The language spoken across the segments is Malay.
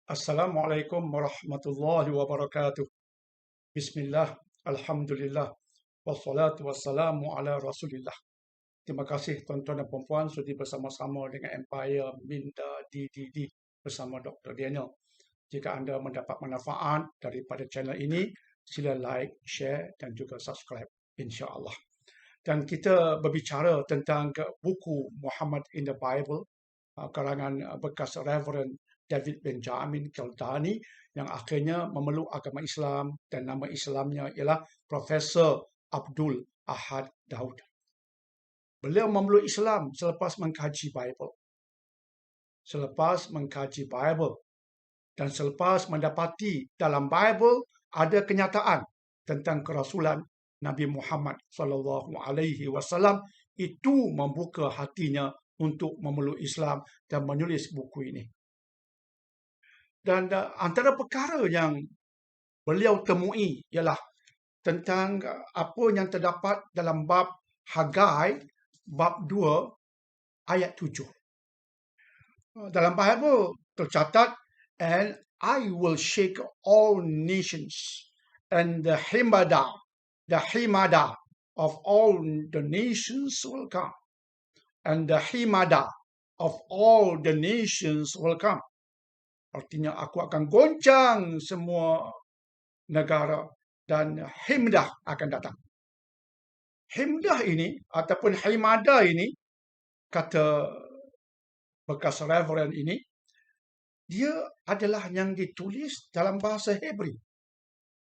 Assalamualaikum warahmatullahi wabarakatuh. Bismillah, Alhamdulillah, wassalatu wassalamu ala Rasulillah. Terima kasih tuan-tuan dan puan-puan sudi bersama-sama dengan Empire Minda DDD bersama Dr. Daniel. Jika anda mendapat manfaat daripada channel ini, sila like, share dan juga subscribe, insya-Allah. Dan kita berbicara tentang buku Muhammad in the Bible, karangan bekas Reverend David Benjamin Kildani yang akhirnya memeluk agama Islam dan nama Islamnya ialah Profesor Abdul Ahad Daud. Beliau memeluk Islam selepas mengkaji Bible. Dan selepas mendapati dalam Bible ada kenyataan tentang kerasulan Nabi Muhammad SAW, itu membuka hatinya untuk memeluk Islam dan menulis buku ini. Dan antara perkara yang beliau temui ialah tentang apa yang terdapat dalam bab Hagai, bab 2, ayat 7. Dalam Bible tercatat, "And I will shake all nations, and the himada of all the nations will come. And the himada of all the nations will come." Artinya aku akan goncang semua negara dan himdah akan datang. Himdah ini ataupun himada ini, kata bekas Reverend ini, dia adalah yang ditulis dalam bahasa Hebrew.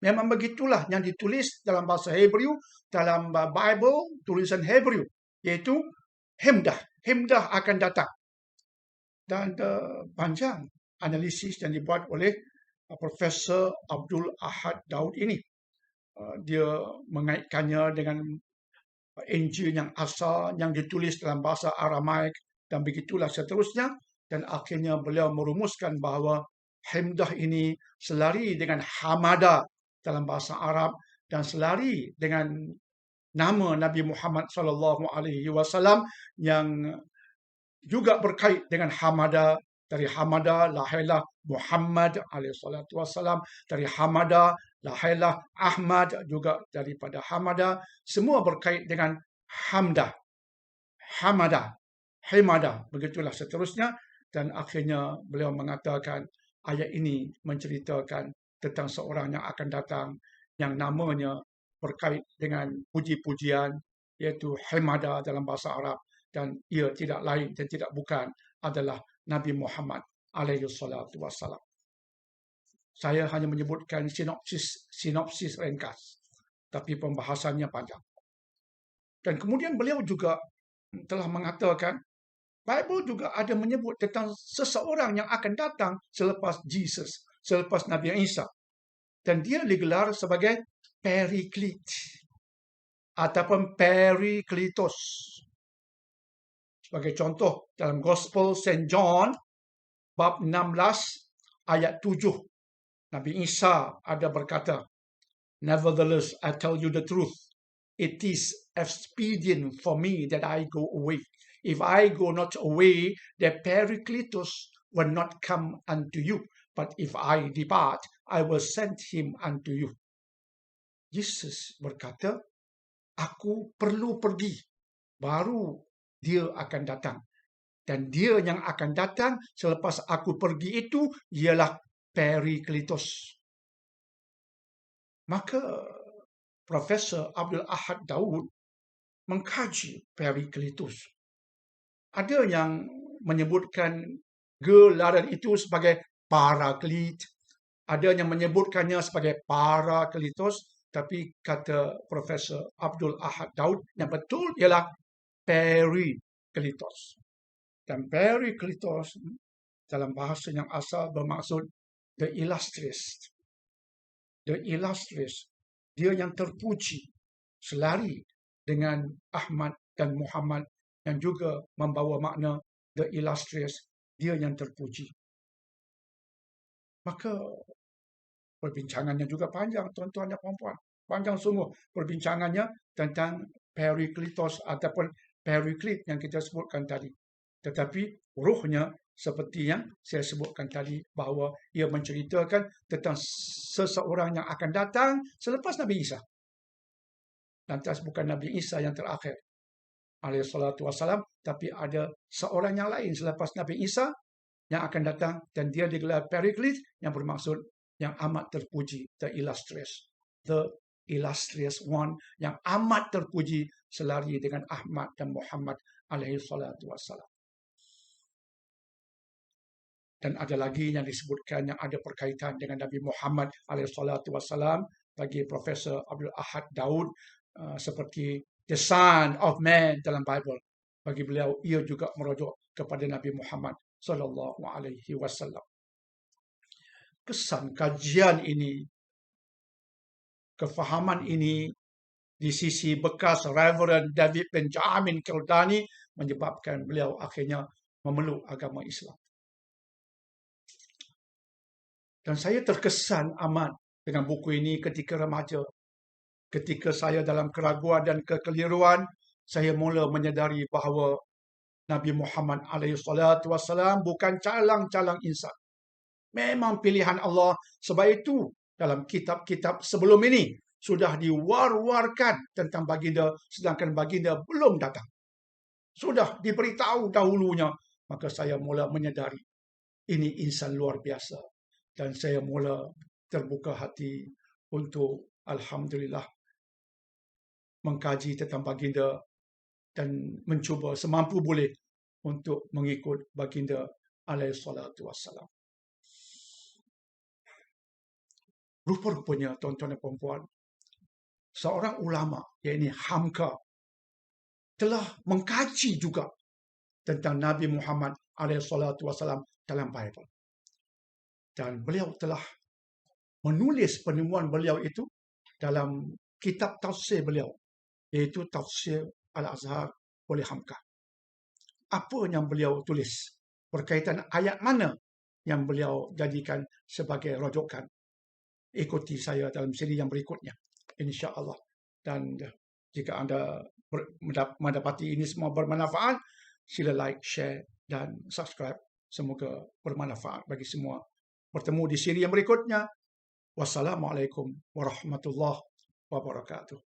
Memang begitulah yang ditulis dalam bahasa Hebrew, dalam Bible, tulisan Hebrew, iaitu himdah. Himdah akan datang. Dan panjang analisis yang dibuat oleh Profesor Abdul Ahad Daud ini. Dia mengaitkannya dengan Injil yang asal yang ditulis dalam bahasa Aramaik dan begitulah seterusnya, dan akhirnya beliau merumuskan bahawa himdah ini selari dengan hamada dalam bahasa Arab dan selari dengan nama Nabi Muhammad SAW yang juga berkait dengan hamada. Dari hamada lahirlah Muhammad SAW, dari hamada lahirlah Ahmad, juga daripada hamada, semua berkait dengan hamdah, hamada, himada, begitulah seterusnya. Dan akhirnya beliau mengatakan ayat ini menceritakan tentang seorang yang akan datang yang namanya berkait dengan puji-pujian, iaitu himada dalam bahasa Arab, dan ia tidak lain dan tidak bukan adalah Nabi Muhammad SAW. Saya hanya menyebutkan sinopsis ringkas, tapi pembahasannya panjang. Dan kemudian beliau juga telah mengatakan, Bible juga ada menyebut tentang seseorang yang akan datang selepas Jesus, selepas Nabi Isa. Dan dia digelar sebagai Periklit ataupun Periklitos. Sebagai contoh, dalam Gospel St. John, bab 16, ayat 7, Nabi Isa ada berkata, "Nevertheless, I tell you the truth. It is expedient for me that I go away. If I go not away, the Periklitos will not come unto you. But if I depart, I will send him unto you." Yesus berkata, aku perlu pergi, baru dia akan datang. Dan dia yang akan datang selepas aku pergi itu ialah Periklitos. Maka Profesor Abdul Ahad Daud mengkaji Periklitos. Ada yang menyebutkan gelaran itu sebagai Paraklit, ada yang menyebutkannya sebagai Paraklitos, tapi kata Profesor Abdul Ahad Daud, yang betul ialah Periklitos. Dan Periklitos dalam bahasa yang asal bermaksud the illustrious. The illustrious, dia yang terpuji, selari dengan Ahmad dan Muhammad, yang juga membawa makna the illustrious, dia yang terpuji. Maka perbincangannya juga panjang, tuan-tuan dan puan-puan. Panjang sungguh perbincangannya tentang Periklitos ataupun Periklit yang kita sebutkan tadi. Tetapi Ruhnya seperti yang saya sebutkan tadi, bahawa ia menceritakan tentang seseorang yang akan datang selepas Nabi Isa. Lantas bukan Nabi Isa yang terakhir alaihi salatu wassalam, tapi ada seorang yang lain selepas Nabi Isa yang akan datang, dan dia digelar Perikles, yang bermaksud yang amat terpuji, the illustrious one, yang amat terpuji, selari dengan Ahmad dan Muhammad alaihi salatu wassalam. Dan ada lagi yang disebutkan yang ada berkaitan dengan Nabi Muhammad alaihi salatu wassalam bagi Profesor Abdul Ahad Daud, seperti the Son of Man dalam Bible. Bagi beliau, ia juga merujuk kepada Nabi Muhammad sallallahu alaihi wasallam. Kesan kajian ini, kefahaman ini di sisi bekas Reverend David Benjamin Kildani menyebabkan beliau akhirnya memeluk agama Islam. Dan saya terkesan amat dengan buku ini ketika remaja. Ketika saya dalam keraguan dan kekeliruan, saya mula menyedari bahawa Nabi Muhammad SAW bukan calang-calang insan. Memang pilihan Allah. Sebab itu dalam kitab-kitab sebelum ini sudah diwar-warkan tentang baginda, sedangkan baginda belum datang. Sudah diberitahu dahulunya. Maka saya mula menyedari ini insan luar biasa. Dan saya mula terbuka hati untuk alhamdulillah mengkaji tentang baginda dan mencuba semampu boleh untuk mengikut baginda alaihi salatu wassalam. Rupa-rupanya tuan-tuan dan puan-puan, seorang ulama, yakni Hamka, telah mengkaji juga tentang Nabi Muhammad alaihi salatu wassalam dalam Bible. Dan beliau telah menulis penemuan beliau itu dalam kitab tafsir beliau, iaitu Tafsir Al-Azhar oleh Hamka. Apa yang beliau tulis? Berkaitan ayat mana yang beliau jadikan sebagai rujukan? Ikuti saya dalam siri yang berikutnya, insya-Allah. Dan jika anda mendapati ini semua bermanfaat, sila like, share dan subscribe. Semoga bermanfaat bagi semua. Bertemu di siri yang berikutnya. Wassalamualaikum warahmatullahi wabarakatuh.